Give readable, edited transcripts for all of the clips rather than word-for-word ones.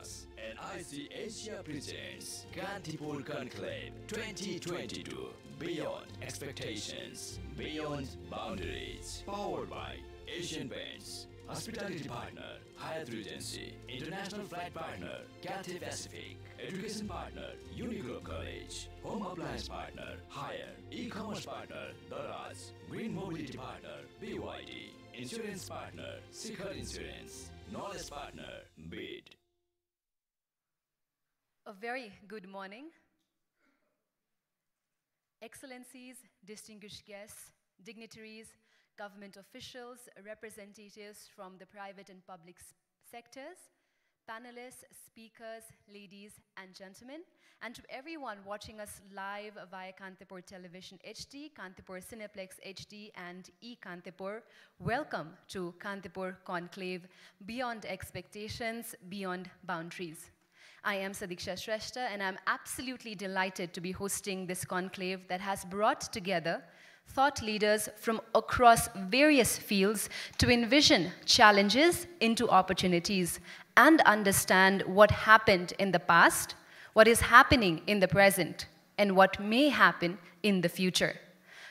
Remarks, and IC Asia presents Kantipur Conclave 2022, Beyond Expectations, Beyond Boundaries, powered by Asian Paints, Hospitality Partner, Hyatt Regency, International Flight Partner, Cathay Pacific, Education Partner, Unigroup College, Home Appliance Partner, Hire, E-Commerce Partner, Daraz, Green Mobility Partner, BYD, Insurance Partner, Sikhar Insurance, Knowledge Partner, BID. A very good morning. Excellencies, distinguished guests, dignitaries, government officials, representatives from the private and public sectors, panelists, speakers, ladies and gentlemen, and to everyone watching us live via Kantipur Television HD, Kantipur Cineplex HD, and e-Kantipur, welcome to Kantipur Conclave, Beyond Expectations, Beyond Boundaries. I am Sadiksha Shrestha, and I'm absolutely delighted to be hosting this conclave that has brought together thought leaders from across various fields to envision challenges into opportunities and understand what happened in the past, what is happening in the present, and what may happen in the future.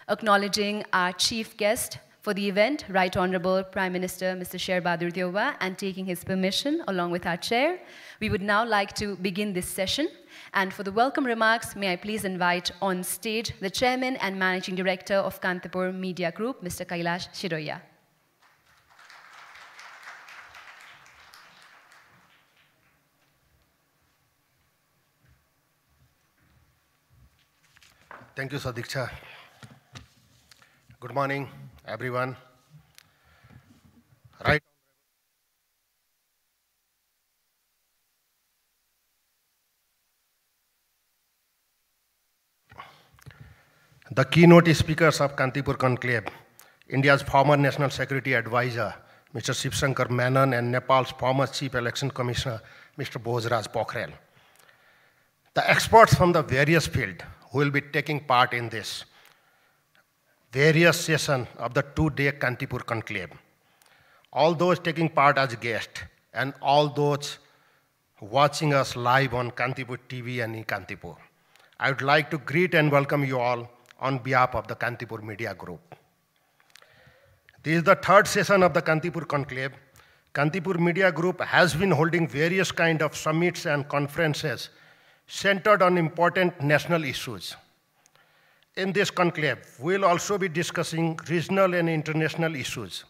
Acknowledging our chief guest for the event, Right Honorable Prime Minister Mr. Sher Deuba, and taking his permission along with our chair, we would now like to begin this session. And for the welcome remarks, may I please invite on stage the Chairman and Managing Director of Kantipur Media Group, Mr. Kailash Sirohiya. Thank you, Sadiksha. Good morning, everyone. Right. The keynote speakers of Kantipur Conclave, India's former National Security Advisor, Mr. Shivshankar Menon, and Nepal's former Chief Election Commissioner, Mr. Bhoj Pokharel. The experts from the various fields who will be taking part in this various session of the two-day Kantipur Conclave. All those taking part as guests, and all those watching us live on Kantipur TV and e-Kantipur. I would like to greet and welcome you all on behalf of the Kantipur Media Group. This is the third session of the Kantipur Conclave. Kantipur Media Group has been holding various kinds of summits and conferences centered on important national issues. In this conclave, we will also be discussing regional and international issues.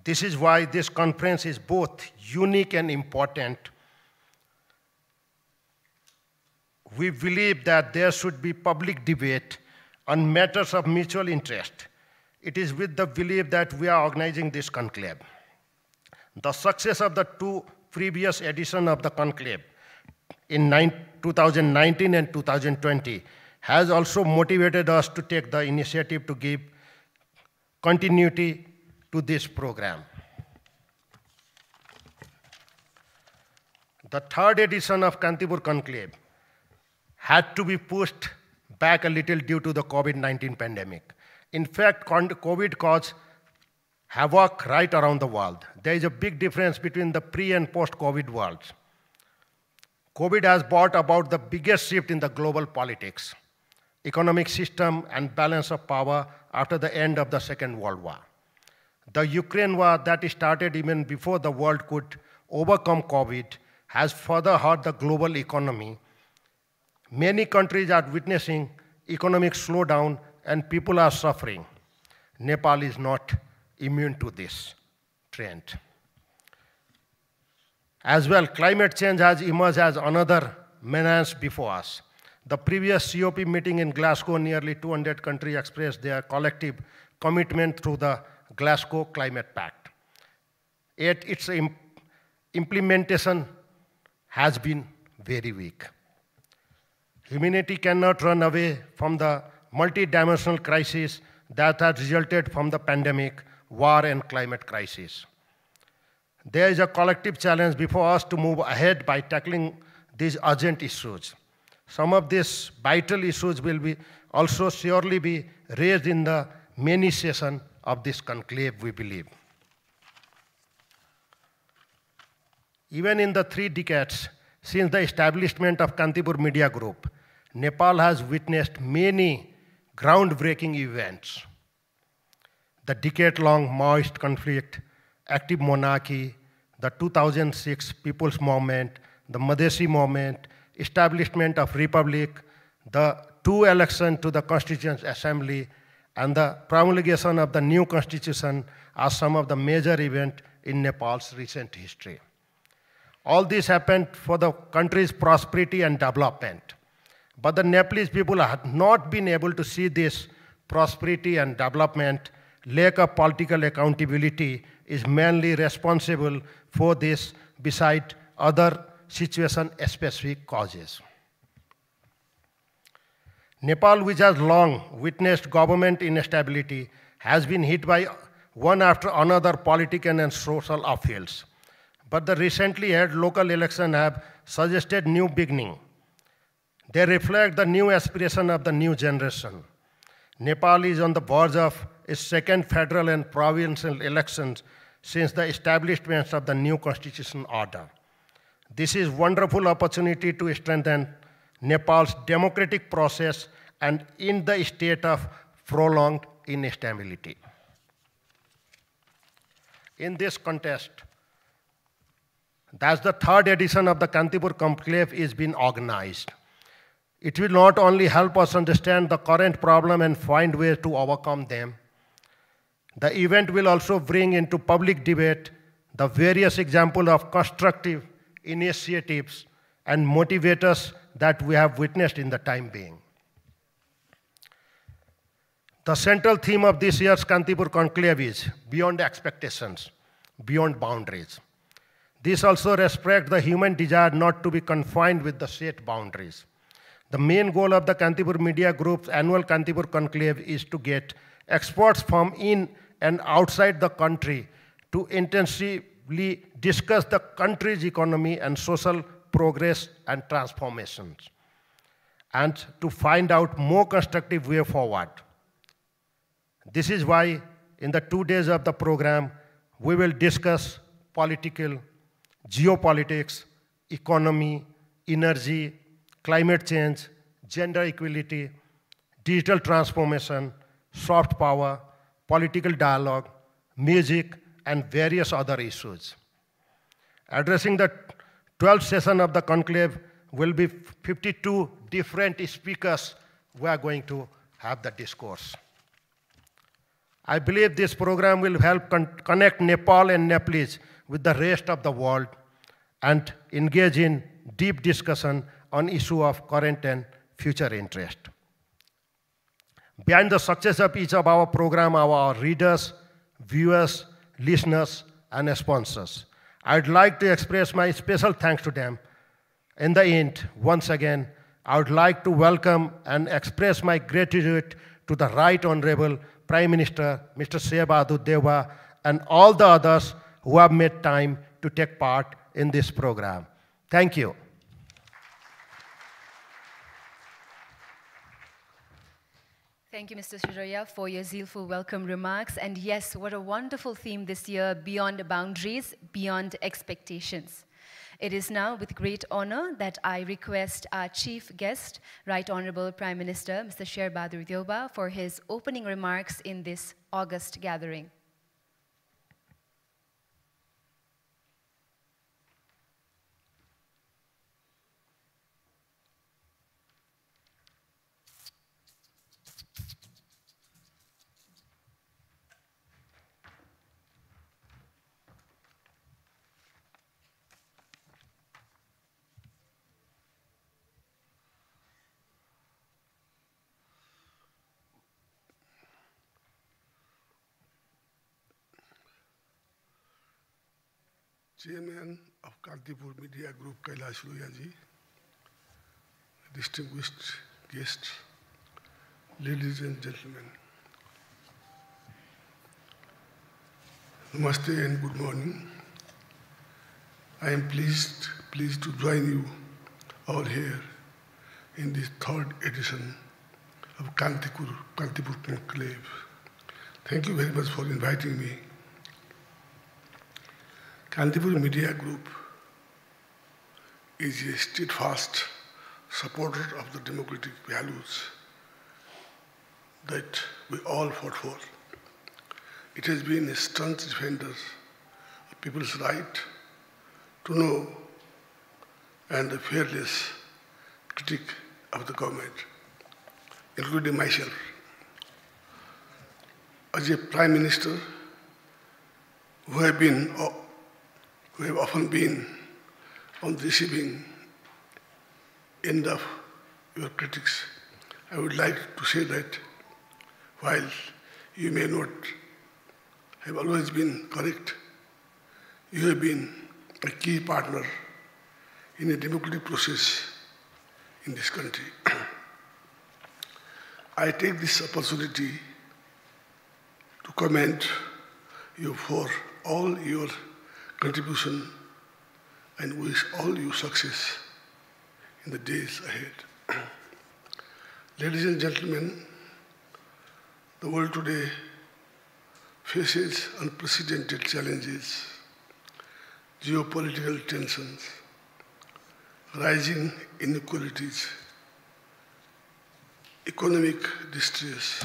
This is why this conference is both unique and important. We believe that there should be public debate on matters of mutual interest. It is with the belief that we are organizing this conclave. The success of the two previous editions of the conclave in 2019 and 2020 has also motivated us to take the initiative to give continuity to this program. The third edition of Kantipur Conclave had to be pushed back a little due to the COVID-19 pandemic. In fact, COVID caused havoc right around the world. There is a big difference between the pre- and post-COVID worlds. COVID has brought about the biggest shift in the global politics, economic system, and balance of power after the end of the Second World War. The Ukraine war that started even before the world could overcome COVID has further hurt the global economy. Many countries are witnessing economic slowdown and people are suffering. Nepal is not immune to this trend. As well, climate change has emerged as another menace before us. The previous COP meeting in Glasgow, nearly 200 countries expressed their collective commitment through the Glasgow Climate Pact. Yet its implementation has been very weak. Humanity cannot run away from the multidimensional crisis that has resulted from the pandemic, war, and climate crisis. There is a collective challenge before us to move ahead by tackling these urgent issues. Some of these vital issues will be also surely be raised in the many sessions of this conclave, we believe. Even in the 3 decades since the establishment of Kantipur Media Group, Nepal has witnessed many groundbreaking events. The decade-long Maoist conflict, active monarchy, the 2006 People's Movement, the Madhesi Movement, establishment of Republic, the 2 elections to the Constituent Assembly, and the promulgation of the new Constitution are some of the major events in Nepal's recent history. All this happened for the country's prosperity and development. But the Nepalese people have not been able to see this prosperity and development. Lack of political accountability is mainly responsible for this, beside other situation-specific causes. Nepal, which has long witnessed government instability, has been hit by one after another political and social upheavals. But the recently held local elections have suggested new beginning. They reflect the new aspiration of the new generation. Nepal is on the verge of its second federal and provincial elections since the establishment of the new constitutional order. This is a wonderful opportunity to strengthen Nepal's democratic process and in the state of prolonged instability. In this context, that's the 3rd edition of the Kantipur Conclave is being organized. It will not only help us understand the current problem and find ways to overcome them. The event will also bring into public debate the various examples of constructive initiatives and motivators that we have witnessed in the time being. The central theme of this year's Kantipur Conclave is beyond expectations, beyond boundaries. This also respects the human desire not to be confined with the set boundaries. The main goal of the Kantipur Media Group's annual Kantipur Conclave is to get experts from in and outside the country to intensively discuss the country's economy and social progress and transformations, and to find out more constructive way forward. This is why in the 2 days of the program, we will discuss political, geopolitics, economy, energy, climate change, gender equality, digital transformation, soft power, political dialogue, music, and various other issues. Addressing the 12th session of the conclave will be 52 different speakers who are going to have the discourse. I believe this program will help connect Nepal and Nepalese with the rest of the world and engage in deep discussion on issues of current and future interest. Behind the success of each of our program are our readers, viewers, listeners, and sponsors. I'd like to express my special thanks to them. In the end, once again, I would like to welcome and express my gratitude to the Right Honorable Prime Minister, Mr. Sher Bahadur Deuba, and all the others who have made time to take part in this program. Thank you. Thank you, Mr. Sirohiya, for your zealful welcome remarks. And yes, what a wonderful theme this year, beyond boundaries, beyond expectations. It is now with great honor that I request our chief guest, Right Honorable Prime Minister, Mr. Sher Bahadur Deuba, for his opening remarks in this August gathering. Chairman of Kantipur Media Group, Kailash ji, distinguished guests, ladies and gentlemen, Namaste and good morning. I am pleased to join you all here in this 3rd edition of Kantipur Conclave. Thank you very much for inviting me. Kantipur Media Group is a steadfast supporter of the democratic values that we all fought for. It has been a staunch defender of people's right to know and a fearless critic of the government, including myself. As a Prime Minister who have often been on the receiving end of your critics, I would like to say that while you may not have always been correct, you have been a key partner in a democratic process in this country. I take this opportunity to commend you for all your contribution and wish all you success in the days ahead. Ladies and gentlemen, the world today faces unprecedented challenges, geopolitical tensions, rising inequalities, economic distress,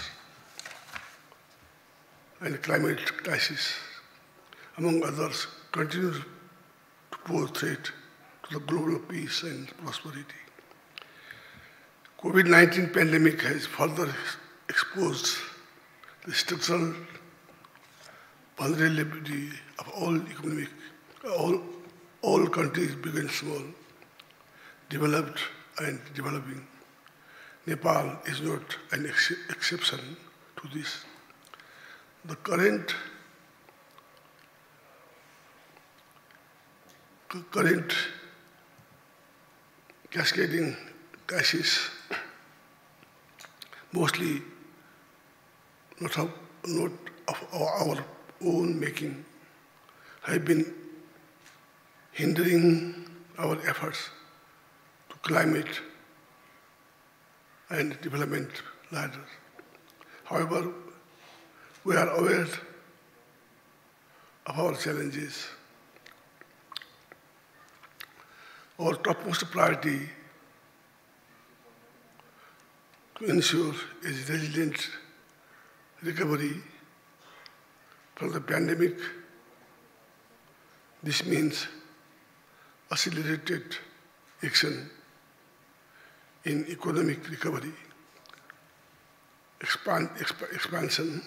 and climate crisis, among others, continue to pose threat to the global peace and prosperity. COVID-19 pandemic has further exposed the structural vulnerability of all countries, big and small, developed and developing. Nepal is not an exception to this. The current cascading crisis, mostly not of our own making, have been hindering our efforts to climate and development ladders. However, we are aware of our challenges. Our topmost priority to ensure a resilient recovery from the pandemic. This means accelerated action in economic recovery, expansion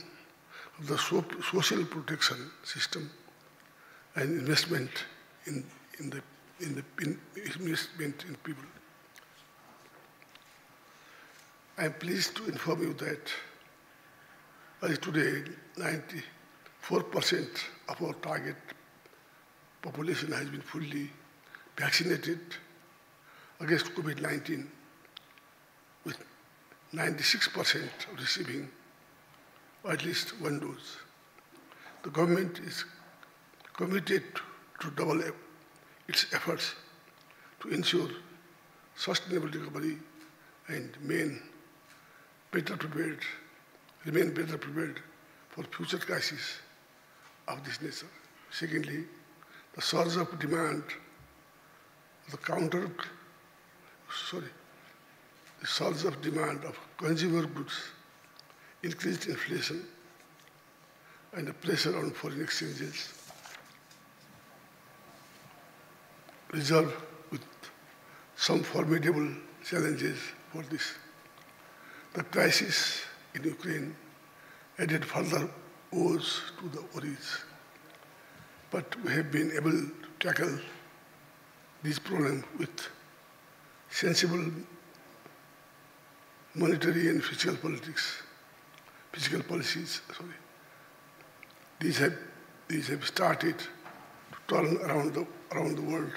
of the social protection system, and investment in people. I am pleased to inform you that as today, 94% of our target population has been fully vaccinated against COVID-19, with 96% receiving at least one dose. The government is committed to double its efforts to ensure sustainable recovery and remain better prepared for future crises of this nature. Secondly, the surge of demand, the surge of demand of consumer goods, increased inflation, and the pressure on foreign exchanges result with some formidable challenges for this. The crisis in Ukraine added further woes to the worries, but we have been able to tackle these problems with sensible monetary and fiscal policies. These have started to turn around the world,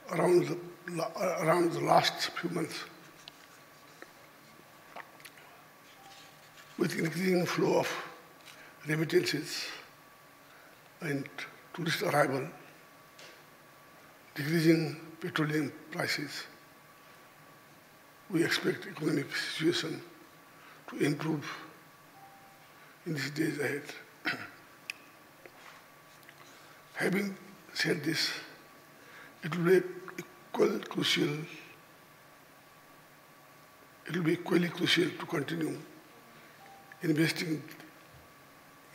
around the last few months, with increasing flow of remittances and tourist arrival, decreasing petroleum prices. We expect economic situation to improve in these days ahead. Having said this, it will be equally crucial to continue investing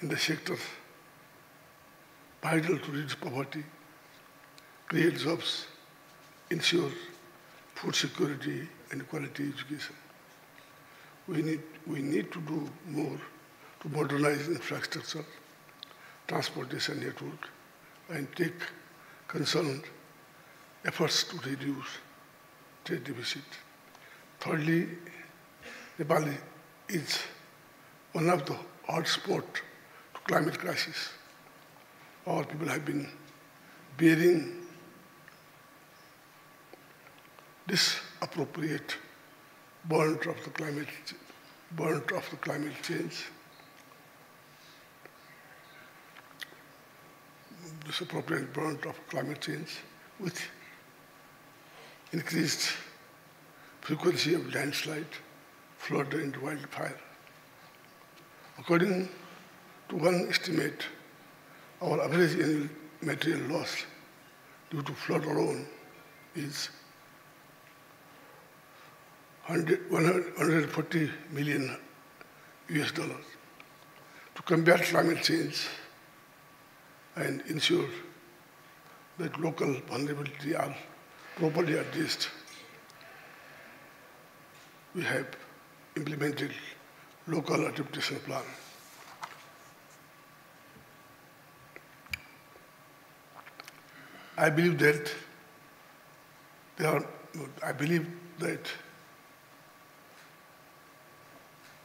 in the sector vital to reduce poverty, create jobs, ensure food security and quality education. We need to do more to modernize infrastructure, transportation network, and take concerned efforts to reduce trade deficit. Thirdly, Nepal is one of the hotspots to climate crisis. Our people have been bearing disappropriate burden of the climate change. Disappropriate burden of climate change with increased frequency of landslide, flood, and wildfire. According to one estimate, our average annual material loss due to flood alone is 140 million US dollars. To combat climate change and ensure that local vulnerability are properly addressed, we have implemented local adaptation plan. I believe that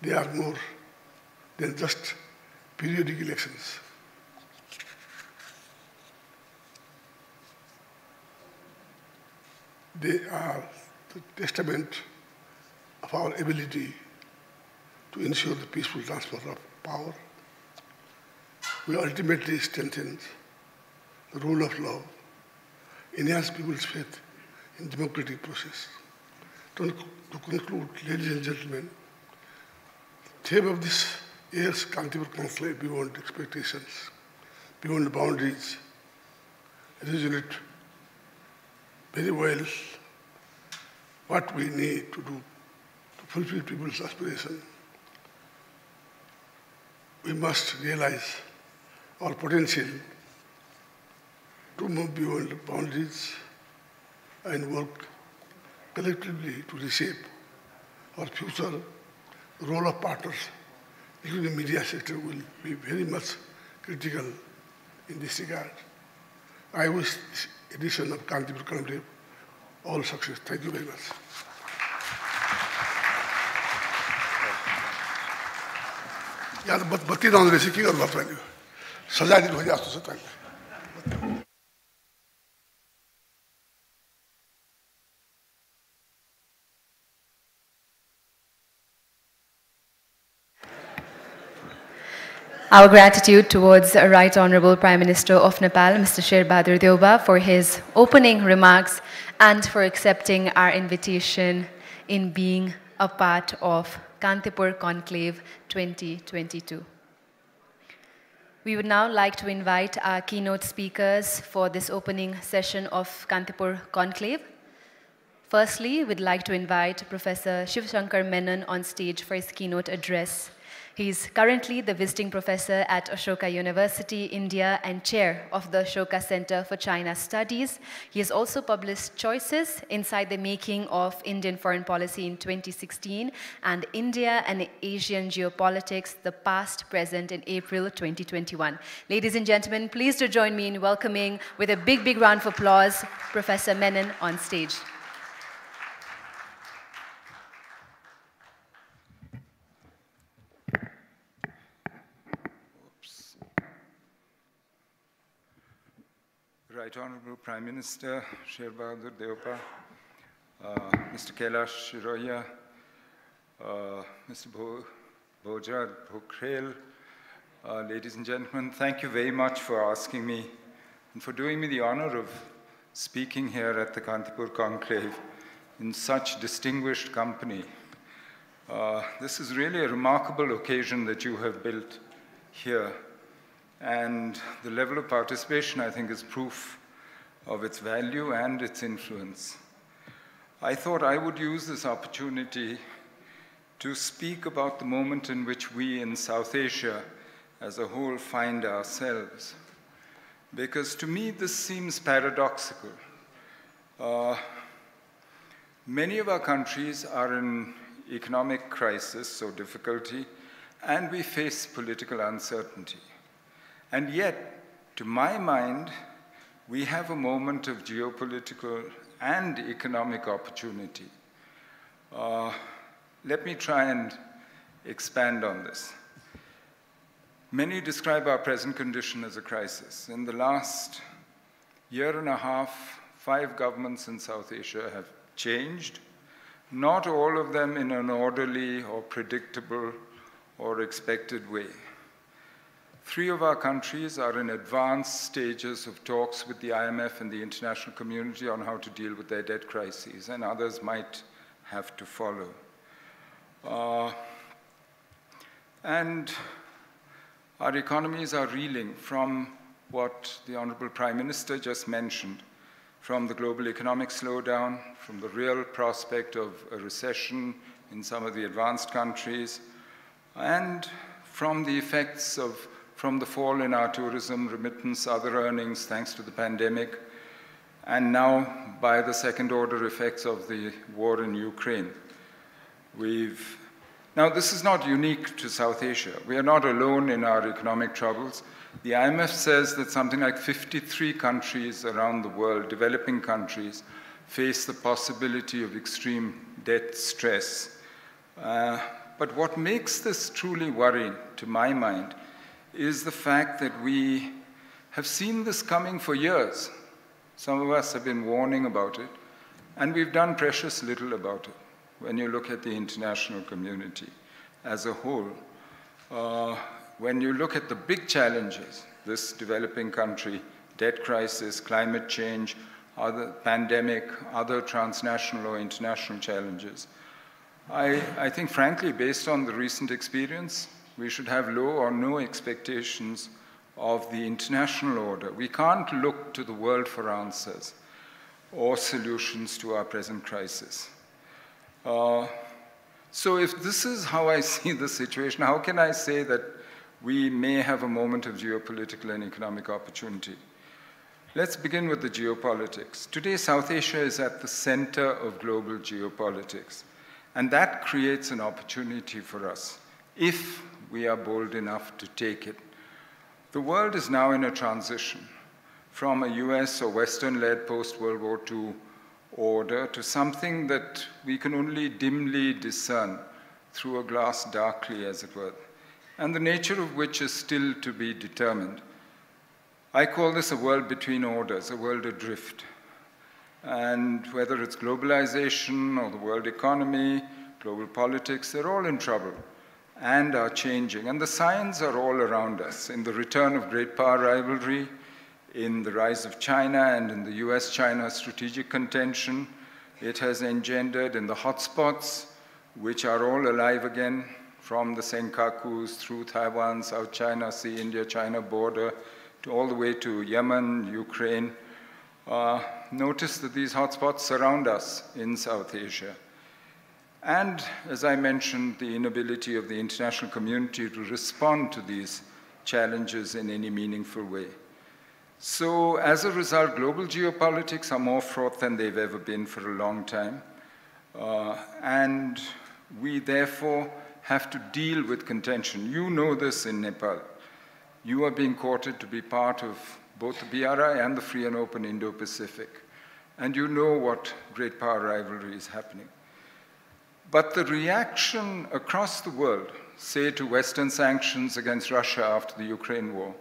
they are more than just periodic elections. They are the testament of our ability to ensure the peaceful transfer of power. We ultimately strengthen the rule of law, enhance people's faith in democratic process. To conclude, ladies and gentlemen, the theme of this year's Kantipur Conclave, Beyond Expectations, Beyond Boundaries, resonate very well what we need to do to fulfill people's aspiration. We must realize our potential to move beyond boundaries and work collectively to reshape our future. The role of partners, including the media sector, will be very much critical in this regard. I wish this edition of Kantipur Conclave all success. Thank you very much. यार बत्ती लाउनु रहेछ के गर्नु पर्छ अहिले सजाय दिनु खोजे जस्तो छ तपाईले Our gratitude towards Right Honorable Prime Minister of Nepal, Mr. Sher Deuba, for his opening remarks and for accepting our invitation in being a part of Kantipur Conclave 2022. We would now like to invite our keynote speakers for this opening session of Kantipur Conclave. Firstly, we'd like to invite Professor Shivshankar Menon on stage for his keynote address. He's currently the visiting professor at Ashoka University, India, and chair of the Ashoka Center for China Studies. He has also published Choices Inside the Making of Indian Foreign Policy in 2016 and India and Asian Geopolitics, the Past, Present in April 2021. Ladies and gentlemen, please to join me in welcoming with a big, big round of applause, Professor Menon on stage. Right Honorable Prime Minister Sher Deuba, Mr. Kailash, Sirohiya, Mr. Bhoj, Pokharel, ladies and gentlemen, thank you very much for asking me and for doing me the honor of speaking here at the Kantipur Conclave in such distinguished company. This is really a remarkable occasion that you have built here. And the level of participation, I think, is proof of its value and its influence. I thought I would use this opportunity to speak about the moment in which we in South Asia as a whole find ourselves. Because to me, this seems paradoxical. Many of our countries are in economic crisis or difficulty, and we face political uncertainty. And yet, to my mind, we have a moment of geopolitical and economic opportunity. Let me try and expand on this. Many describe our present condition as a crisis. In the last year and a half, 5 governments in South Asia have changed, not all of them in an orderly or predictable or expected way. 3 of our countries are in advanced stages of talks with the IMF and the international community on how to deal with their debt crises, and others might have to follow. And our economies are reeling from what the Honorable Prime Minister just mentioned, from the global economic slowdown, from the real prospect of a recession in some of the advanced countries, and from the effects from the fall in our tourism, remittance, other earnings thanks to the pandemic, and now by the second-order effects of the war in Ukraine. Now, this is not unique to South Asia. We are not alone in our economic troubles. The IMF says that something like 53 countries around the world, developing countries, face the possibility of extreme debt stress. But what makes this truly worrying, to my mind, is the fact that we have seen this coming for years. Some of us have been warning about it, and we've done precious little about it when you look at the international community as a whole. When you look at the big challenges, this developing country, debt crisis, climate change, other pandemic, other transnational or international challenges, I think, frankly, based on the recent experience, we should have low or no expectations of the international order. We can't look to the world for answers or solutions to our present crisis. So if this is how I see the situation, how can I say that we may have a moment of geopolitical and economic opportunity? Let's begin with the geopolitics. Today, South Asia is at the center of global geopolitics, and that creates an opportunity for us if we are bold enough to take it. The world is now in a transition from a US or Western-led post-World War II order to something that we can only dimly discern through a glass darkly, as it were, and the nature of which is still to be determined. I call this a world between orders, a world adrift. And whether it's globalization or the world economy, global politics, they're all in trouble and are changing. And the signs are all around us in the return of great power rivalry, in the rise of China and in the US-China strategic contention. It has engendered in the hotspots, which are all alive again, from the Senkakus through Taiwan, South China Sea, India-China border, to all the way to Yemen, Ukraine. Notice that these hotspots surround us in South Asia. And, as I mentioned, the inability of the international community to respond to these challenges in any meaningful way. So, as a result, global geopolitics are more fraught than they've ever been for a long time. And we, therefore, have to deal with contention. You know this in Nepal. You are being courted to be part of both the BRI and the free and open Indo-Pacific. And you know what great power rivalry is happening. But the reaction across the world, say to Western sanctions against Russia after the Ukraine war,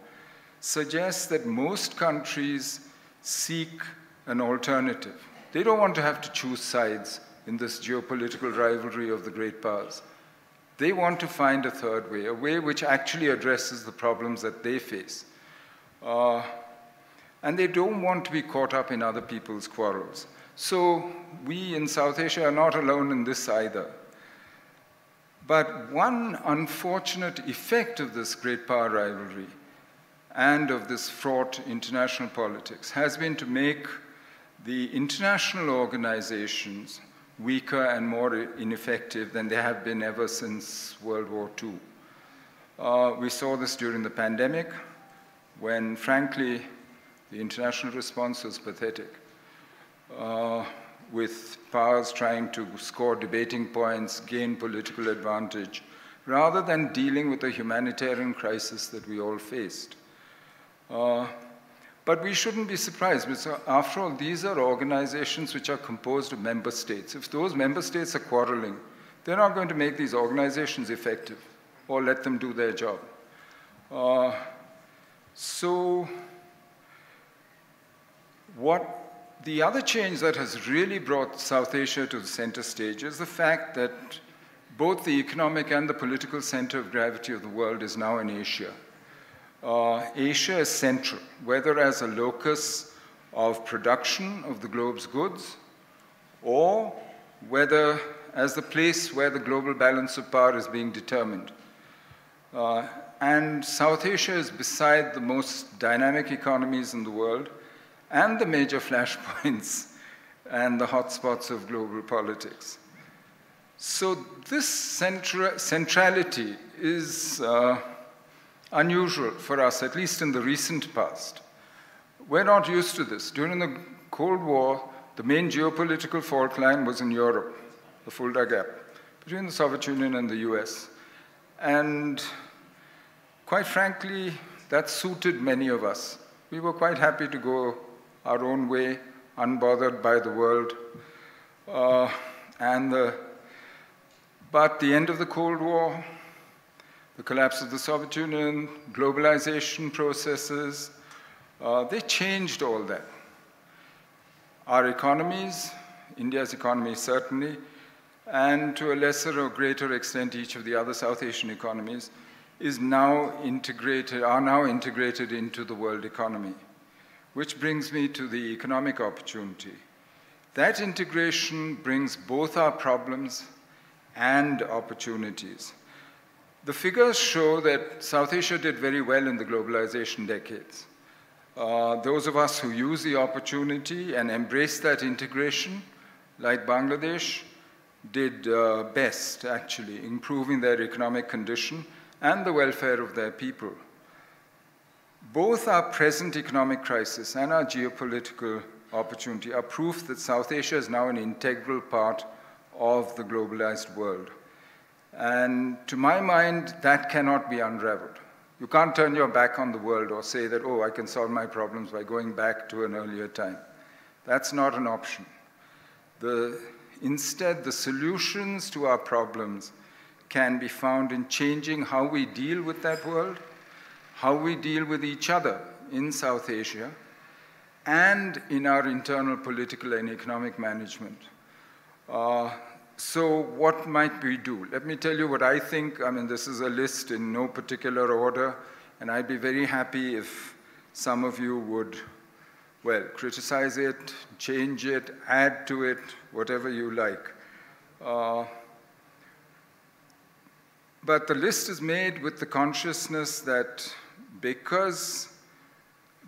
suggests that most countries seek an alternative. They don't want to have to choose sides in this geopolitical rivalry of the great powers. They want to find a third way, a way which actually addresses the problems that they face. And they don't want to be caught up in other people's quarrels. So we in South Asia are not alone in this either. But one unfortunate effect of this great power rivalry, and of this fraught international politics has been to make the international organizations weaker and more ineffective than they have been ever since World War II. We saw this during the pandemic, when, frankly, the international response was pathetic, with powers trying to score debating points, gain political advantage, rather than dealing with the humanitarian crisis that we all faced. But we shouldn't be surprised, because after all, these are organizations which are composed of member states. If those member states are quarreling, they're not going to make these organizations effective or let them do their job. So the other change that has really brought South Asia to the center stage is the fact that both the economic and the political center of gravity of the world is now in Asia. Asia is central, whether as a locus of production of the globe's goods, or whether as the place where the global balance of power is being determined. And South Asia is beside the most dynamic economies in the world and the major flashpoints and the hotspots of global politics. So this centrality is unusual for us, at least in the recent past. We're not used to this. During the Cold War, the main geopolitical fault line was in Europe, the Fulda Gap, between the Soviet Union and the US. And quite frankly, that suited many of us. We were quite happy to go our own way, unbothered by the world. But the end of the Cold War, the collapse of the Soviet Union, globalization processes, they changed all that. Our economies, India's economy certainly, and to a lesser or greater extent each of the other South Asian economies, are now integrated into the world economy. Which brings me to the economic opportunity. That integration brings both our problems and opportunities. The figures show that South Asia did very well in the globalization decades. Those of us who use the opportunity and embrace that integration, like Bangladesh, did best, actually, improving their economic condition and the welfare of their people. Both our present economic crisis and our geopolitical opportunity are proof that South Asia is now an integral part of the globalized world. And to my mind, that cannot be unraveled. You can't turn your back on the world or say that, oh, I can solve my problems by going back to an earlier time. That's not an option. Instead, the solutions to our problems can be found in changing how we deal with that world, how we deal with each other in South Asia, and in our internal political and economic management. So what might we do? Let me tell you what I think. I mean, this is a list in no particular order, and I'd be very happy if some of you would, well, criticize it, change it, add to it, whatever you like. But the list is made with the consciousness that because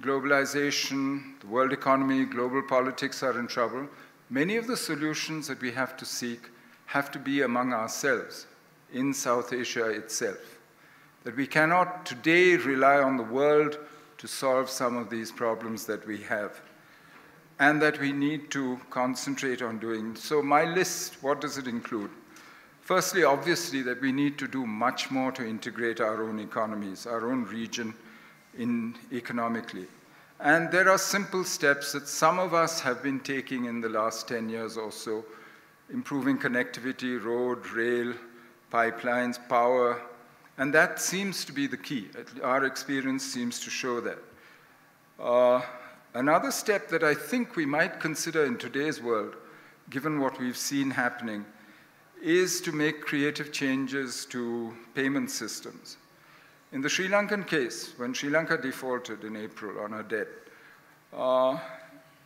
globalization, the world economy, global politics are in trouble, many of the solutions that we have to seek have to be among ourselves, in South Asia itself. That we cannot today rely on the world to solve some of these problems that we have, and that we need to concentrate on doing. So my list, what does it include? Firstly, obviously, that we need to do much more to integrate our own economies, our own region economically. And there are simple steps that some of us have been taking in the last 10 years or so, improving connectivity, road, rail, pipelines, power, and that seems to be the key. Our experience seems to show that. Another step that I think we might consider in today's world, given what we've seen happening, is to make creative changes to payment systems. In the Sri Lankan case, when Sri Lanka defaulted in April on her debt,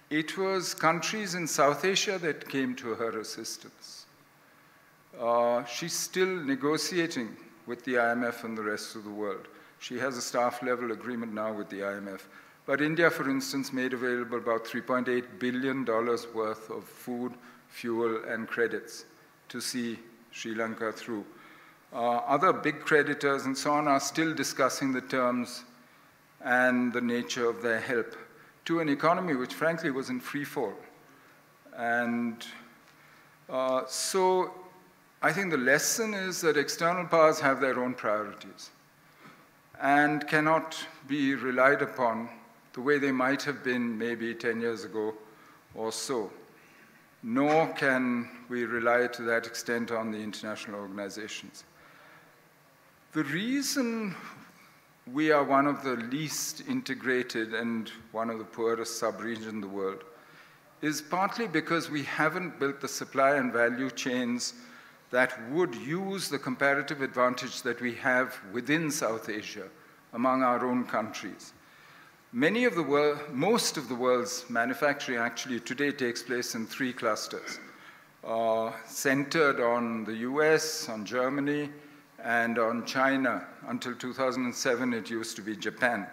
it was countries in South Asia that came to her assistance. She's still negotiating with the IMF and the rest of the world. She has a staff-level agreement now with the IMF. But India, for instance, made available about $3.8 billion worth of food, fuel, and credits to see Sri Lanka through. Other big creditors and so on are still discussing the terms and the nature of their help to an economy which, frankly, was in free fall. And so I think the lesson is that external powers have their own priorities and cannot be relied upon the way they might have been maybe 10 years ago or so. Nor can we rely to that extent on the international organizations. The reason we are one of the least integrated and one of the poorest sub-regions in the world is partly because we haven't built the supply and value chains that would use the comparative advantage that we have within South Asia among our own countries. Most of the world's manufacturing actually today takes place in 3 clusters, centered on the US, on Germany, and on China. Until 2007, it used to be Japan.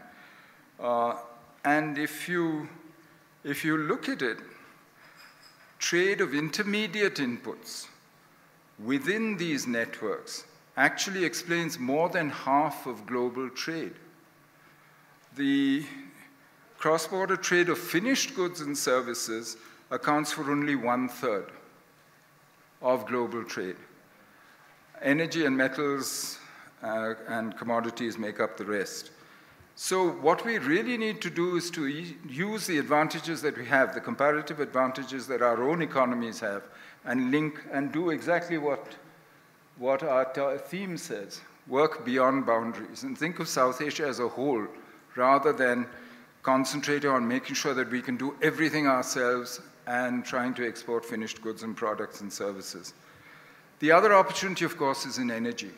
And if you look at it, trade of intermediate inputs within these networks actually explains more than half of global trade. The cross-border trade of finished goods and services accounts for only 1/3 of global trade. Energy and metals and commodities make up the rest. So what we really need to do is to use the advantages that we have, the comparative advantages that our own economies have, and link and do exactly what our theme says, work beyond boundaries, and think of South Asia as a whole, rather than concentrating on making sure that we can do everything ourselves and trying to export finished goods and products and services. The other opportunity, of course, is in energy,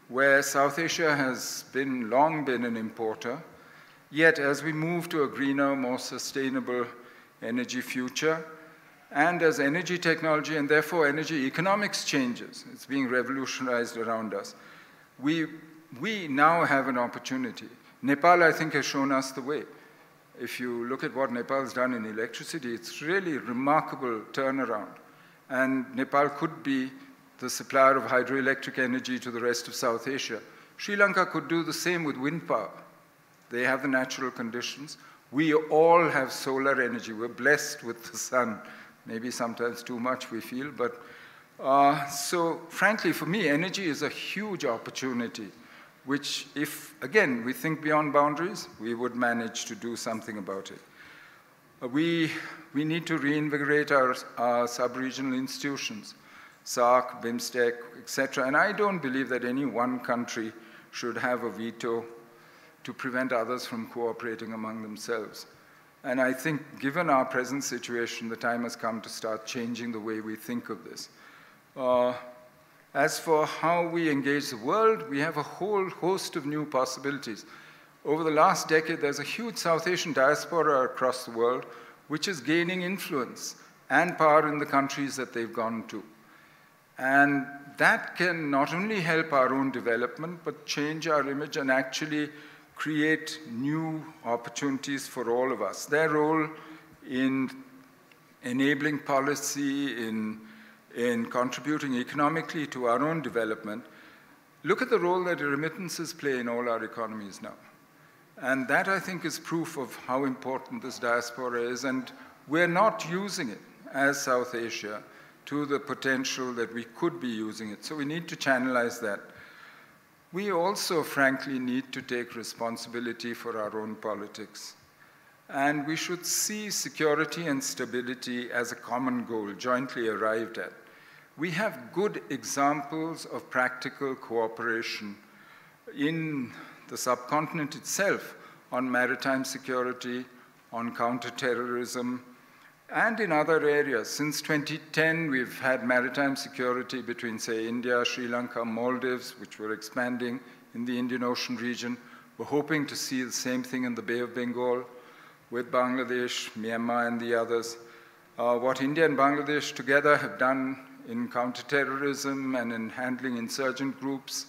where South Asia has long been an importer, yet as we move to a greener, more sustainable energy future, and as energy technology and therefore energy economics changes, it's being revolutionized around us, we now have an opportunity. Nepal, I think, has shown us the way. If you look at what Nepal has done in electricity, it's really a remarkable turnaround. And Nepal could be the supplier of hydroelectric energy to the rest of South Asia. Sri Lanka could do the same with wind power. They have the natural conditions. We all have solar energy. We're blessed with the sun. Maybe sometimes too much, we feel. But so frankly, for me, energy is a huge opportunity, which if, again, we think beyond boundaries, we would manage to do something about it. We need to reinvigorate our sub-regional institutions, SAARC, BIMSTEC, etc. And I don't believe that any one country should have a veto to prevent others from cooperating among themselves. And I think, given our present situation, the time has come to start changing the way we think of this. As for how we engage the world, we have a whole host of new possibilities. Over the last decade, there's a huge South Asian diaspora across the world, which is gaining influence and power in the countries that they've gone to. And that can not only help our own development, but change our image and actually create new opportunities for all of us. Their role in enabling policy, in contributing economically to our own development. Look at the role that remittances play in all our economies now. And that, I think, is proof of how important this diaspora is, and we're not using it as South Asia to the potential that we could be using it. So we need to channelize that. We also, frankly, need to take responsibility for our own politics. And we should see security and stability as a common goal, jointly arrived at. We have good examples of practical cooperation in the subcontinent itself on maritime security, on counterterrorism, and in other areas. Since 2010, we've had maritime security between, say, India, Sri Lanka, Maldives, which we're expanding in the Indian Ocean region. We're hoping to see the same thing in the Bay of Bengal with Bangladesh, Myanmar, and the others. What India and Bangladesh together have done in counterterrorism and in handling insurgent groups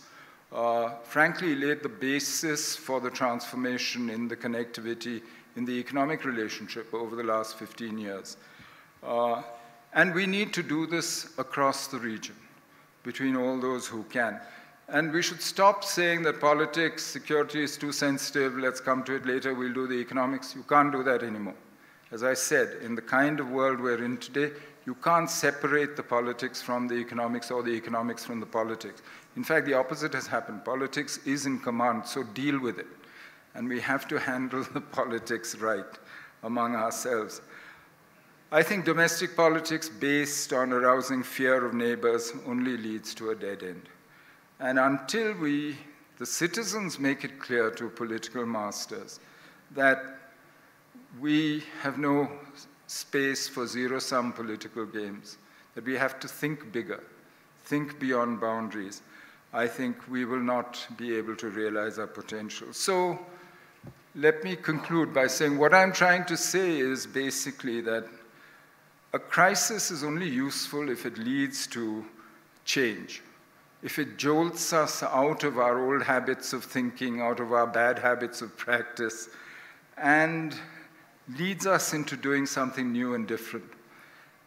frankly laid the basis for the transformation in the connectivity in the economic relationship over the last 15 years. And we need to do this across the region, between all those who can. And we should stop saying that politics, security is too sensitive, let's come to it later, we'll do the economics. You can't do that anymore. As I said, in the kind of world we're in today, you can't separate the politics from the economics or the economics from the politics. In fact, the opposite has happened. Politics is in command, so deal with it. And we have to handle the politics right among ourselves. I think domestic politics based on arousing fear of neighbors only leads to a dead end. And until the citizens make it clear to political masters that we have no space for zero-sum political games, that we have to think bigger, think beyond boundaries, I think we will not be able to realize our potential. So let me conclude by saying what I'm trying to say is basically that a crisis is only useful if it leads to change, if it jolts us out of our old habits of thinking, out of our bad habits of practice, and leads us into doing something new and different.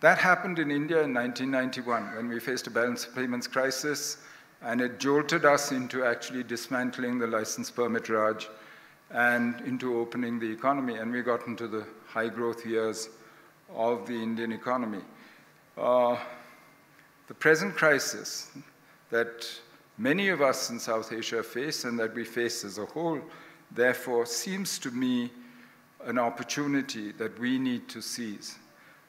That happened in India in 1991 when we faced a balance of payments crisis, and it jolted us into actually dismantling the license permit Raj and into opening the economy, and we got into the high growth years of the Indian economy. The present crisis that many of us in South Asia face and that we face as a whole, therefore, seems to me an opportunity that we need to seize.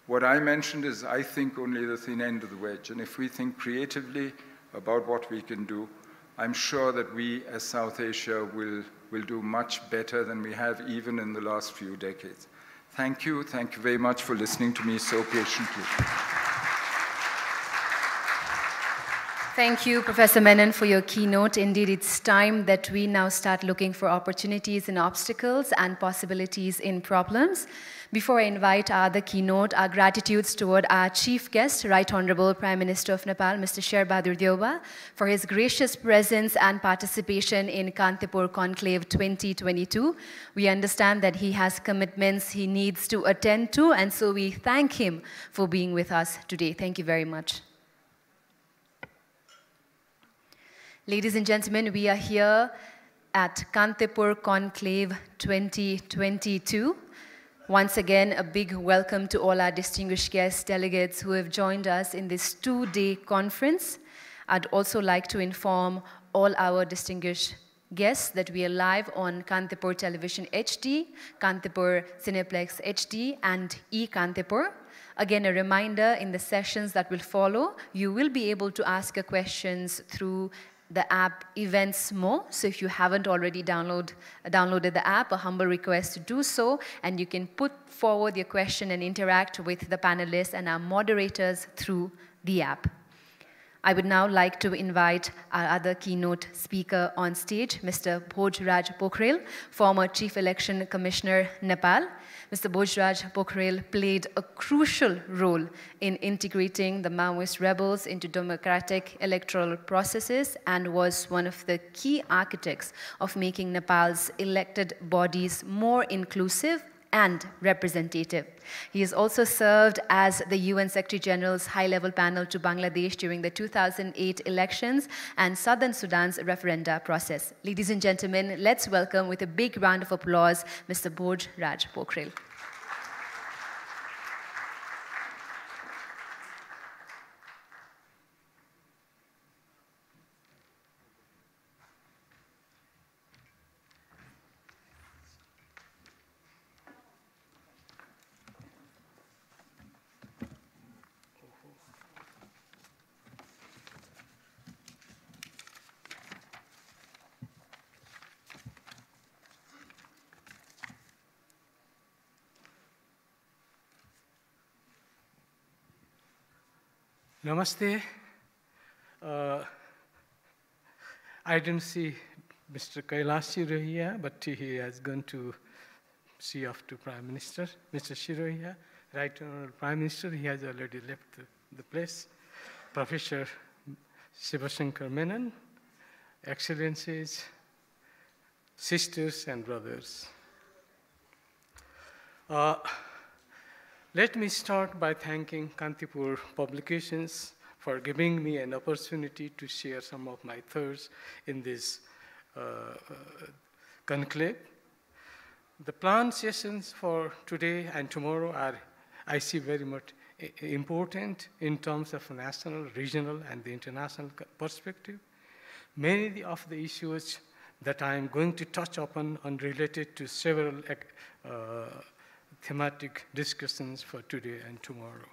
What I mentioned is, I think, only the thin end of the wedge. And if we think creatively about what we can do, I'm sure that we as South Asia will do much better than we have even in the last few decades. Thank you very much for listening to me so patiently. Thank you, Professor Menon, for your keynote. Indeed, it's time that we now start looking for opportunities in obstacles and possibilities in problems. Before I invite our other keynote, our gratitudes toward our chief guest, Right Honorable Prime Minister of Nepal, Mr. Sher Deuba, for his gracious presence and participation in Kantipur Conclave 2022. We understand that he has commitments he needs to attend to, and so we thank him for being with us today. Thank you very much. Ladies and gentlemen, we are here at Kantipur Conclave 2022. Once again, a big welcome to all our distinguished guest delegates who have joined us in this two-day conference. I'd also like to inform all our distinguished guests that we are live on Kantipur Television HD, Kantipur Cineplex HD, and eKantipur. Again, a reminder, in the sessions that will follow, you will be able to ask your questions through the app Events More. So if you haven't already downloaded the app, a humble request to do so, and you can put forward your question and interact with the panelists and our moderators through the app. I would now like to invite our other keynote speaker on stage, Mr. Bhoj Pokharel, former Chief Election Commissioner, Nepal. Mr. Bhoj Pokharel played a crucial role in integrating the Maoist rebels into democratic electoral processes and was one of the key architects of making Nepal's elected bodies more inclusive and representative. He has also served as the UN Secretary General's high-level panel to Bangladesh during the 2008 elections and Southern Sudan's referenda process. Ladies and gentlemen, let's welcome with a big round of applause Mr. Bhoj Pokharel. Namaste. I didn't see Mr. Kailash Sirohiya, but he has gone to see off to Prime Minister. Mr. Sirohiya, Right Honorable Prime Minister, he has already left the place. Professor Shivshankar Menon, Excellencies, sisters and brothers. Let me start by thanking Kantipur Publications for giving me an opportunity to share some of my thoughts in this conclave. The planned sessions for today and tomorrow are, I see, very much important in terms of national, regional, and the international perspective. Many of the issues that I am going to touch upon are related to several thematic discussions for today and tomorrow.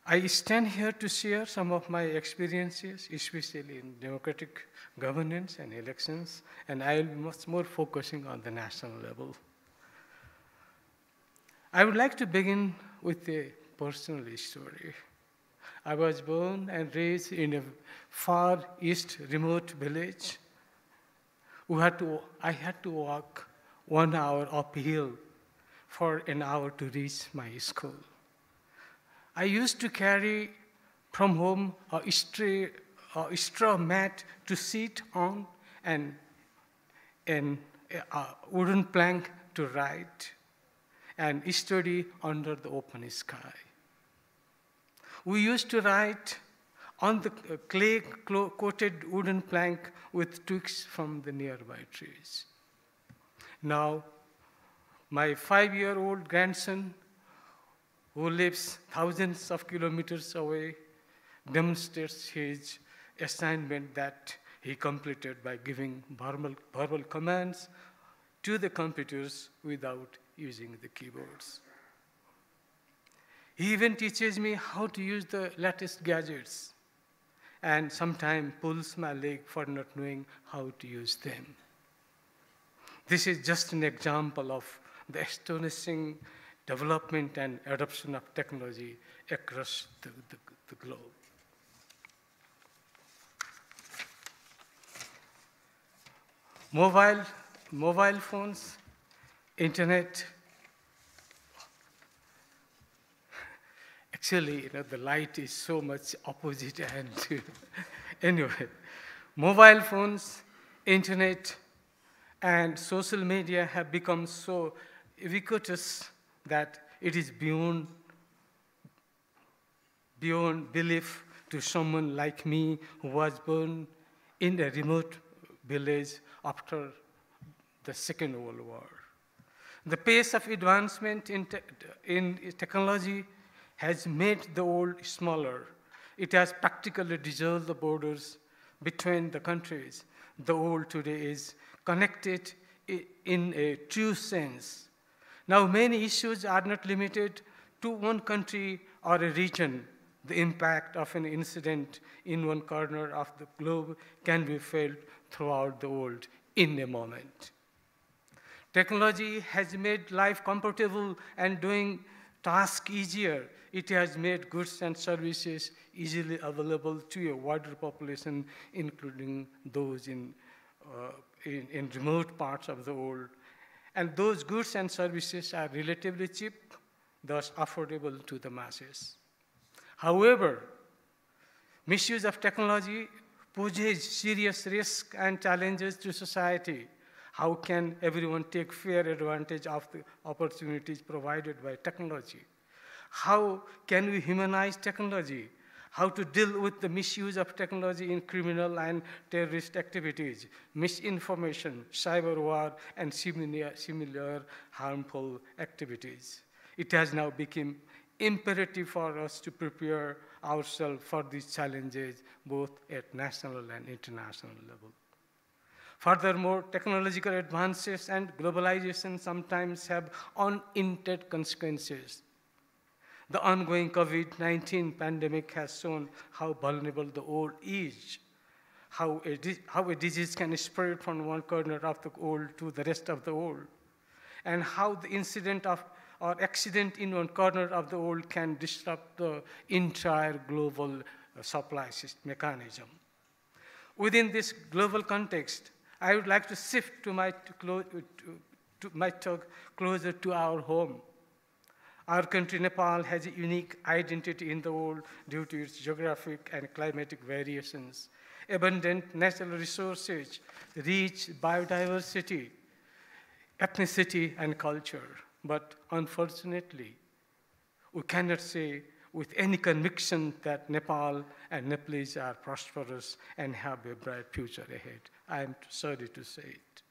I stand here to share some of my experiences, especially in democratic governance and elections, and I will be much more focusing on the national level. I would like to begin with a personal story. I was born and raised in a far east remote village. I had to walk 1 hour uphill for an hour to reach my school. I used to carry from home a straw mat to sit on and a wooden plank to write and study under the open sky. We used to write on the clay-coated wooden plank with twigs from the nearby trees. Now, my 5-year-old grandson, who lives thousands of kilometers away, demonstrates his assignment that he completed by giving verbal commands to the computers without using the keyboards. He even teaches me how to use the latest gadgets and sometimes pulls my leg for not knowing how to use them. This is just an example of the astonishing development and adoption of technology across the globe. Mobile phones, internet. Actually, the light is so much opposite and anyway, mobile phones, internet, and social media have become so ubiquitous that it is beyond belief to someone like me who was born in a remote village after the Second World War. The pace of advancement in technology has made the world smaller. It has practically dissolved the borders between the countries. The world today is connected in a true sense. Now, many issues are not limited to one country or a region. The impact of an incident in one corner of the globe can be felt throughout the world in a moment. Technology has made life comfortable and doing tasks easier. It has made goods and services easily available to a wider population, including those in remote parts of the world. And those goods and services are relatively cheap, thus affordable to the masses. However, misuse of technology poses serious risks and challenges to society. How can everyone take fair advantage of the opportunities provided by technology? How can we humanize technology? How to deal with the misuse of technology in criminal and terrorist activities, misinformation, cyber war, and similar harmful activities. It has now become imperative for us to prepare ourselves for these challenges, both at national and international level. Furthermore, technological advances and globalization sometimes have unintended consequences. The ongoing COVID-19 pandemic has shown how vulnerable the world is, how a disease can spread from one corner of the world to the rest of the world, and how the incident or accident in one corner of the world can disrupt the entire global supply system mechanism. Within this global context, I would like to shift to my talk closer to our home. Our country, Nepal, has a unique identity in the world due to its geographic and climatic variations. abundant natural resources, rich biodiversity, ethnicity, and culture. But unfortunately, we cannot say with any conviction that Nepal and Nepalese are prosperous and have a bright future ahead. I am sorry to say it.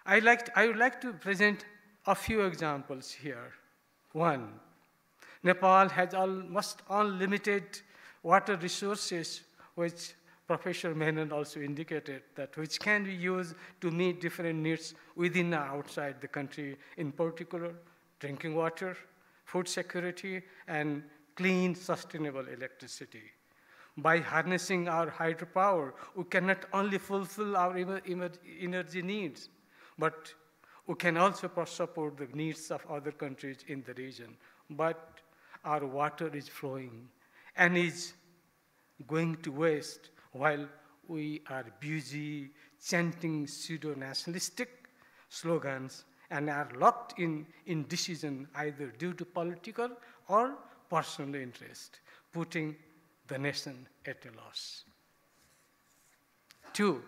I would like to present a few examples here. One, Nepal has almost unlimited water resources, which Professor Menon also indicated, that which can be used to meet different needs within and outside the country, in particular, drinking water, food security, and clean, sustainable electricity. By harnessing our hydropower, we can not only fulfill our energy needs, but we can also support the needs of other countries in the region. But our water is flowing and is going to waste while we are busy chanting pseudo-nationalistic slogans and are locked in indecision either due to political or personal interest, putting the nation at a loss. Two,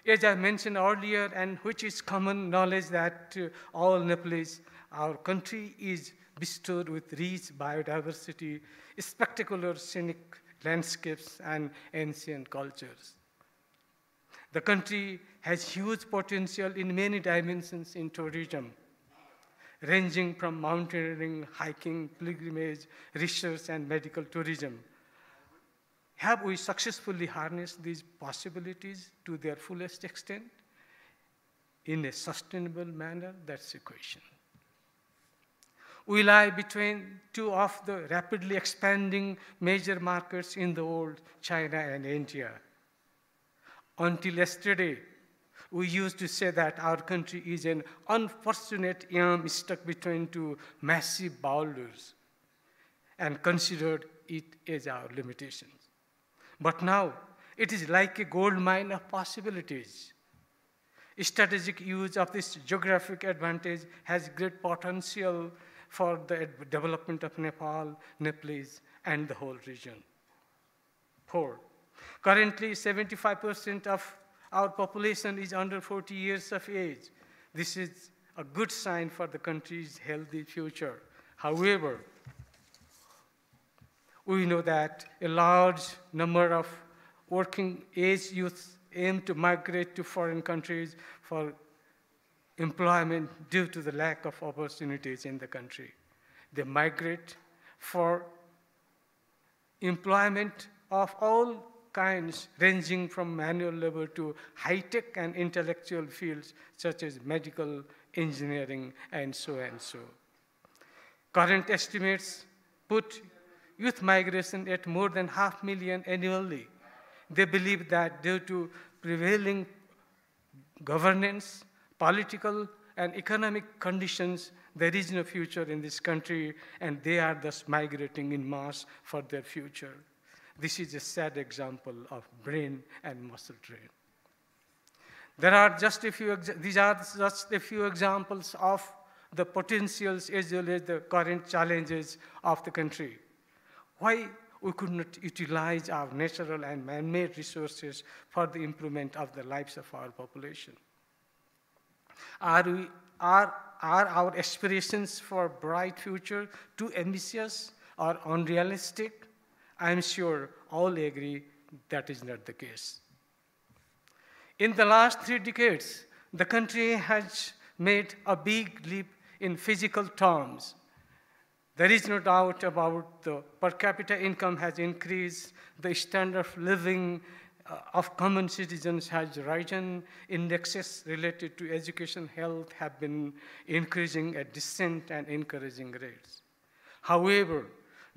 as I mentioned earlier, and which is common knowledge that all Nepalese, our country is bestowed with rich biodiversity, spectacular scenic landscapes, and ancient cultures. The country has huge potential in many dimensions in tourism, ranging from mountaineering, hiking, pilgrimage, research, and medical tourism. Have we successfully harnessed these possibilities to their fullest extent in a sustainable manner? That's the question. We lie between two of the rapidly expanding major markets in the world, China and India. Until yesterday, we used to say that our country is an unfortunate yam stuck between two massive boulders and considered it as our limitations. But now, it is like a gold mine of possibilities. Strategic use of this geographic advantage has great potential for the development of Nepal, Nepalese, and the whole region. Four, currently 75% of our population is under 40 years of age. This is a good sign for the country's healthy future. However, we know that a large number of working age youth aim to migrate to foreign countries for employment due to the lack of opportunities in the country. They migrate for employment of all kinds, ranging from manual labor to high-tech and intellectual fields such as medical, engineering, and so and so. Current estimates put youth migration at more than 500,000 annually. They believe that due to prevailing governance, political, and economic conditions, there is no future in this country, and they are thus migrating in mass for their future. This is a sad example of brain and muscle drain. These are just a few examples of the potentials as well as the current challenges of the country. Why we could not utilize our natural and man-made resources for the improvement of the lives of our population? Are our aspirations for a bright future too ambitious or unrealistic? I am sure all agree that is not the case. In the last 3 decades, the country has made a big leap in physical terms. There is no doubt about the per capita income has increased, the standard of living of common citizens has risen, indexes related to education, health have been increasing at decent and encouraging rates. However,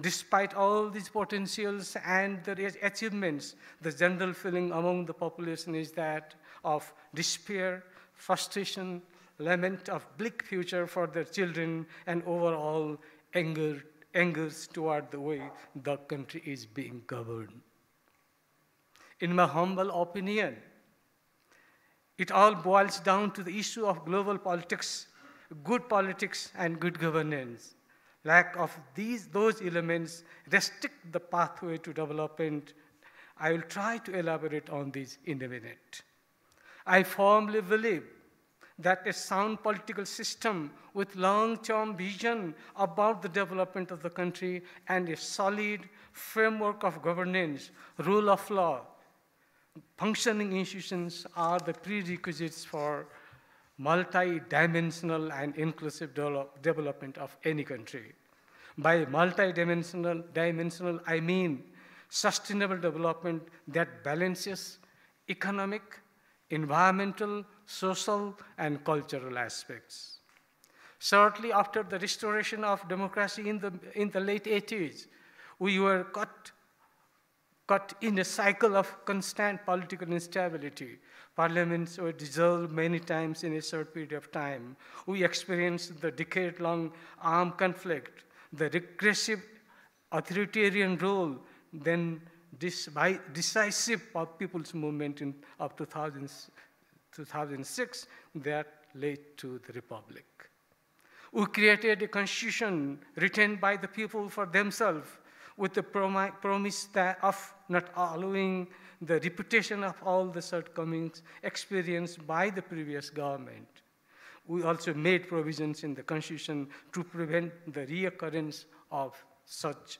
despite all these potentials and the achievements, the general feeling among the population is that of despair, frustration, lament of bleak future for their children, and overall angers toward the way the country is being governed. In my humble opinion, it all boils down to the issue of global politics, and good governance. Lack of those elements restrict the pathway to development. I will try to elaborate on these in a minute. I firmly believe that a sound political system with long-term vision about the development of the country and a solid framework of governance, rule of law, functioning institutions are the prerequisites for multi-dimensional and inclusive development of any country. By multi-dimensional, I mean sustainable development that balances economic, environmental, social, and cultural aspects. Shortly after the restoration of democracy in the late 80s, we were caught in a cycle of constant political instability. Parliaments were dissolved many times in a short period of time. We experienced the decade-long armed conflict, the regressive authoritarian role, then decisive people's movement of 2006 that led to the Republic. We created a constitution written by the people for themselves with the promise of not allowing the repetition of all the shortcomings experienced by the previous government. We also made provisions in the constitution to prevent the reoccurrence of such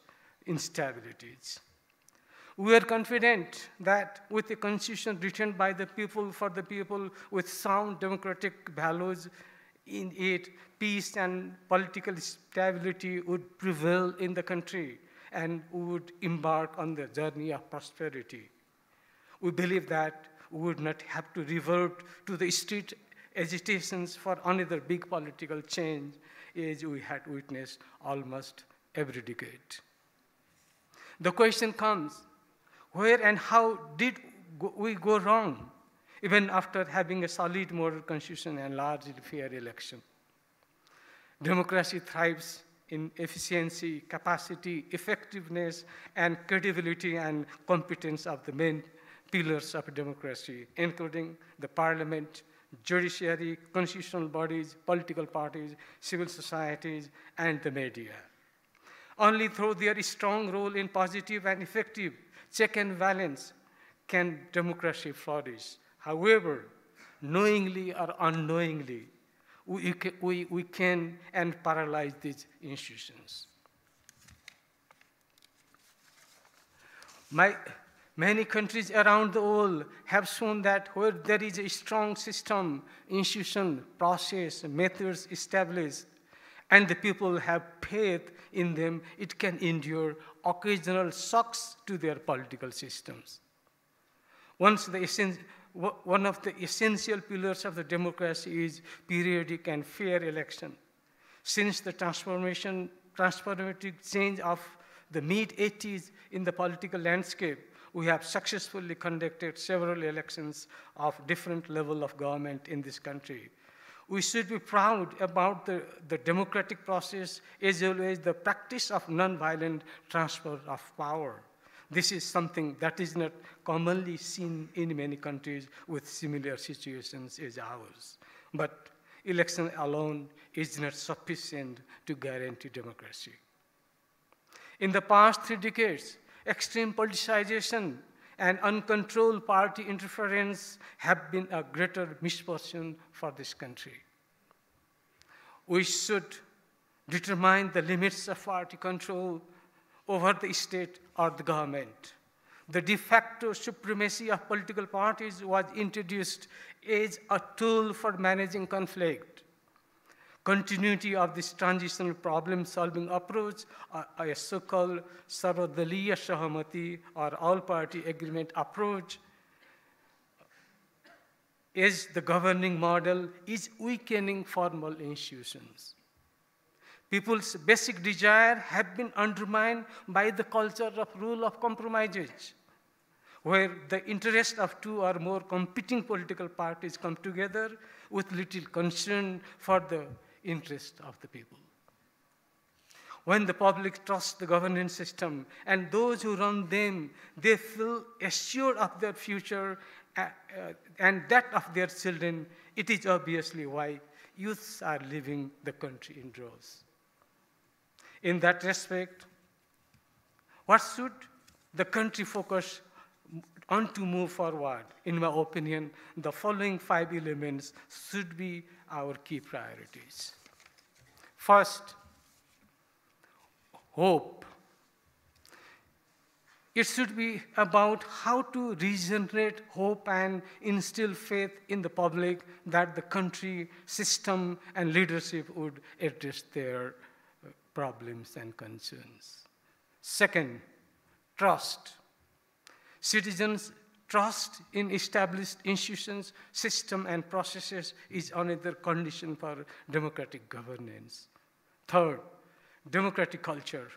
instabilities. We are confident that with a constitution written by the people for the people with sound democratic values in it, peace and political stability would prevail in the country and we would embark on the journey of prosperity. We believe that we would not have to revert to the street agitations for another big political change as we had witnessed almost every decade. The question comes, where and how did we go wrong, even after having a solid moral constitution and largely fair election? Democracy thrives in efficiency, capacity, effectiveness, and credibility and competence of the main pillars of democracy, including the parliament, judiciary, constitutional bodies, political parties, civil societies, and the media. Only through their strong role in positive and effective check and balance can democracy flourish. However, knowingly or unknowingly, we can and paralyze these institutions. Many countries around the world have shown that where there is a strong system, institution, process, methods established, and the people have faith in them, it can endure occasional shocks to their political systems. One of the essential pillars of the democracy is periodic and fair election. Since the transformative change of the mid-80s in the political landscape, we have successfully conducted several elections of different levels of government in this country. We should be proud about the democratic process as well as the practice of nonviolent transfer of power. This is something that is not commonly seen in many countries with similar situations as ours. But election alone is not sufficient to guarantee democracy. In the past 3 decades, extreme politicization and uncontrolled party interference have been a greater misfortune for this country. We should determine the limits of party control over the state or the government. The de facto supremacy of political parties was introduced as a tool for managing conflict. Continuity of this transitional problem-solving approach, a so-called Sarvodaliya Sahamati or all-party agreement approach, as the governing model is weakening formal institutions. People's basic desire have been undermined by the culture of rule of compromises, where the interest of 2 or more competing political parties come together with little concern for the interest of the people. When the public trusts the governance system and those who run them, they feel assured of their future and that of their children. It is obviously why youths are leaving the country in droves. In that respect, what should the country focus to move forward, in my opinion, the following 5 elements should be our key priorities. First, hope. It should be about how to regenerate hope and instill faith in the public that the country, system, and leadership would address their problems and concerns. Second, trust. Citizens' trust in established institutions, system, and processes is another condition for democratic governance. Third, democratic culture.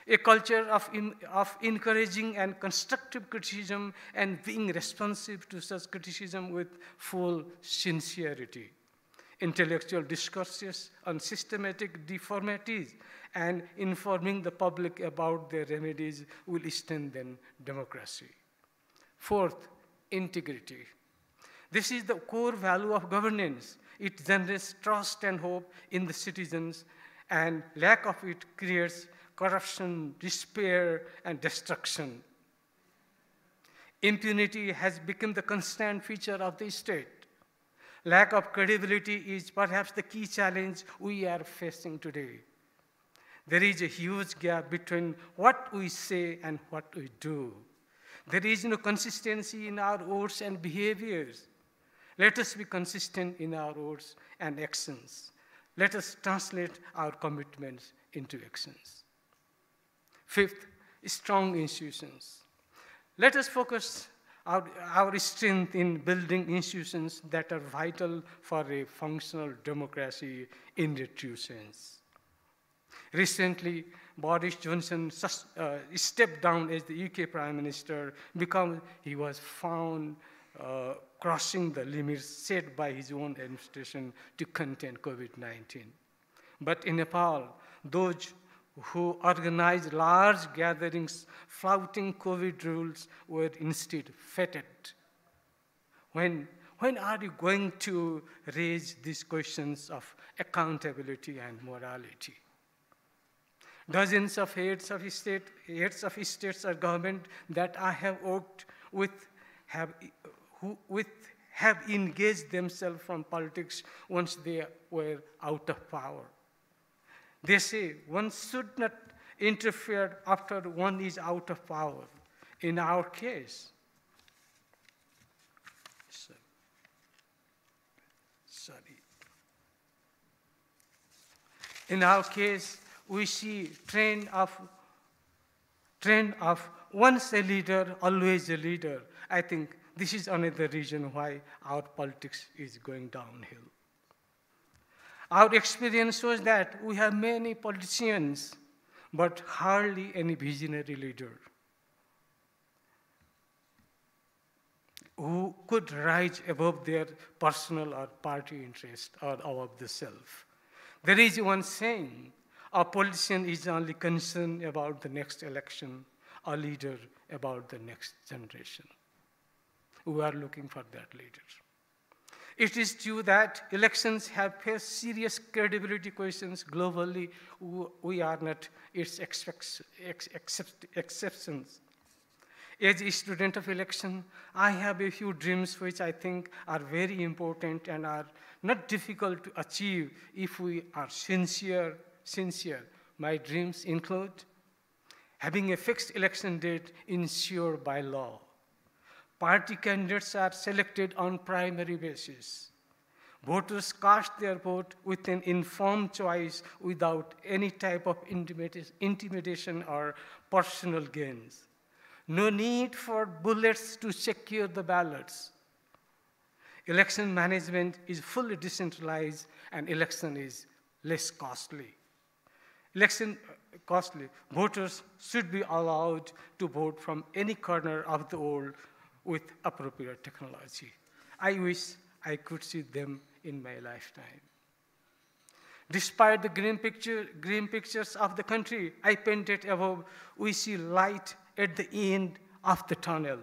A culture of encouraging and constructive criticism and being responsive to such criticism with full sincerity. Intellectual discourses on systematic deformities and informing the public about their remedies will strengthen democracy. Fourth, integrity. This is the core value of governance. It generates trust and hope in the citizens, and lack of it creates corruption, despair, and destruction. Impunity has become the constant feature of the state. Lack of credibility is perhaps the key challenge we are facing today. There is a huge gap between what we say and what we do. There is no consistency in our words and behaviors. Let us be consistent in our words and actions. Let us translate our commitments into actions. Fifth, strong institutions. Let us focus our strength in building institutions that are vital for a functional democracy in the true sense. Recently, Boris Johnson stepped down as the UK Prime Minister because he was found crossing the limits set by his own administration to contain COVID-19. But in Nepal, those who organized large gatherings flouting COVID rules were instead feted. When are you going to raise these questions of accountability and morality? Dozens of heads of states or government that I have worked with have engaged themselves from politics once they were out of power. They say one should not interfere after one is out of power. In our case, we see trend of once a leader, always a leader. I think this is another reason why our politics is going downhill. Our experience shows that we have many politicians, but hardly any visionary leader who could rise above their personal or party interest or above the self. There is one saying, a politician is only concerned about the next election, a leader about the next generation. We are looking for that leader. It is true that elections have faced serious credibility questions globally. We are not its exceptions. As a student of election, I have a few dreams which I think are very important and are not difficult to achieve if we are sincere. My dreams include having a fixed election date ensured by law. Party candidates are selected on primary basis. Voters cast their vote with an informed choice without any type of intimidation or personal gains. No need for bullets to secure the ballots. Election management is fully decentralized and election is less costly. Voters should be allowed to vote from any corner of the world with appropriate technology. I wish I could see them in my lifetime. Despite the grim pictures of the country I painted above, we see light at the end of the tunnel.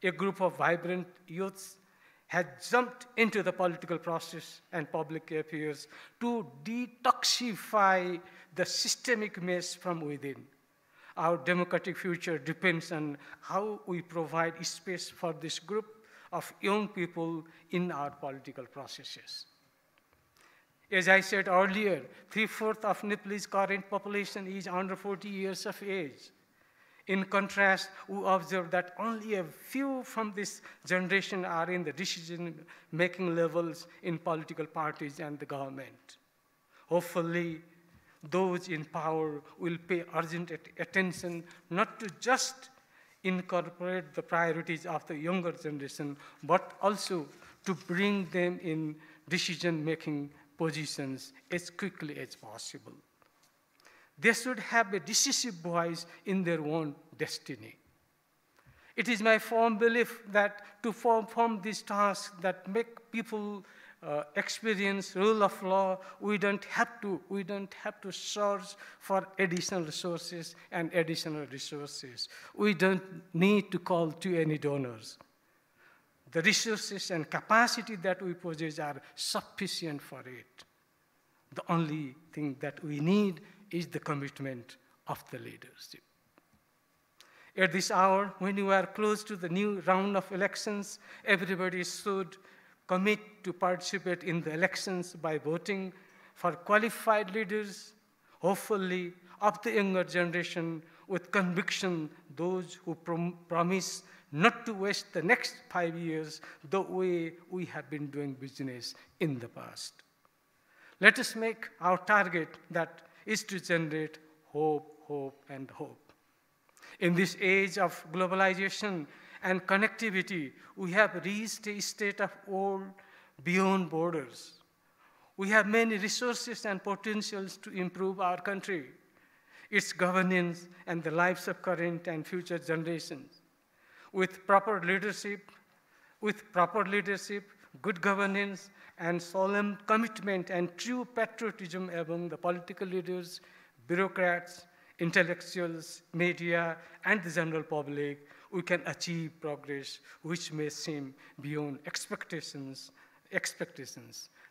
A group of vibrant youths had jumped into the political process and public affairs to detoxify the systemic mess from within. Our democratic future depends on how we provide space for this group of young people in our political processes. As I said earlier, 3/4 of Nepal's current population is under 40 years of age. In contrast, we observe that only a few from this generation are in the decision-making levels in political parties and the government. Hopefully, those in power will pay urgent attention not to just incorporate the priorities of the younger generation, but also to bring them in decision-making positions as quickly as possible. They should have a decisive voice in their own destiny. It is my firm belief that to perform these tasks that make people experience rule of law, we don't have to search for additional resources and additional resources. We don't need to call to any donors. The resources and capacity that we possess are sufficient for it. The only thing that we need is the commitment of the leadership. At this hour, when we are close to the new round of elections, everybody should commit to participate in the elections by voting for qualified leaders, hopefully of the younger generation, with conviction, those who promise not to waste the next 5 years the way we have been doing business in the past. Let us make our target that is to generate hope, hope, and hope. In this age of globalization and connectivity, we have reached a state of world beyond borders. We have many resources and potentials to improve our country, its governance, and the lives of current and future generations. With proper leadership, good governance, and solemn commitment and true patriotism among the political leaders, bureaucrats, intellectuals, media, and the general public, we can achieve progress which may seem beyond expectations.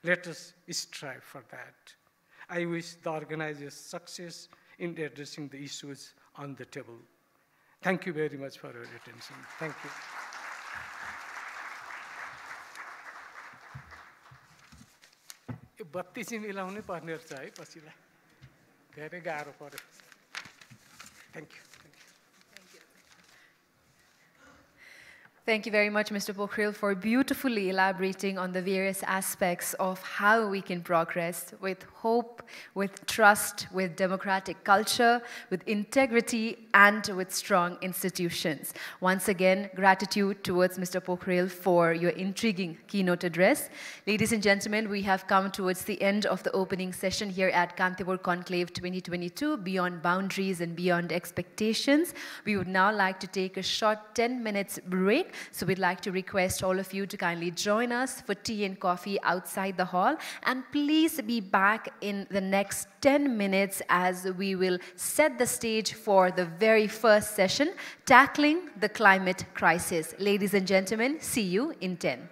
Let us strive for that. I wish the organizers success in addressing the issues on the table. Thank you very much for your attention. Thank you. बत्ती चाहिँ मिलाउनै पर्ने रहेछ है पछिलाई धेरै गाह्रो पर्यो thank you Thank you very much, Mr. Pokharel, for beautifully elaborating on the various aspects of how we can progress with hope, with trust, with democratic culture, with integrity, and with strong institutions. Once again, gratitude towards Mr. Pokharel for your intriguing keynote address. Ladies and gentlemen, we have come towards the end of the opening session here at Kantipur Conclave 2022, Beyond Boundaries and Beyond Expectations. We would now like to take a short 10 minutes break. So we'd like to request all of you to kindly join us for tea and coffee outside the hall. And please be back in the next 10 minutes as we will set the stage for the very first session, Tackling the Climate Crisis. Ladies and gentlemen, see you in 10.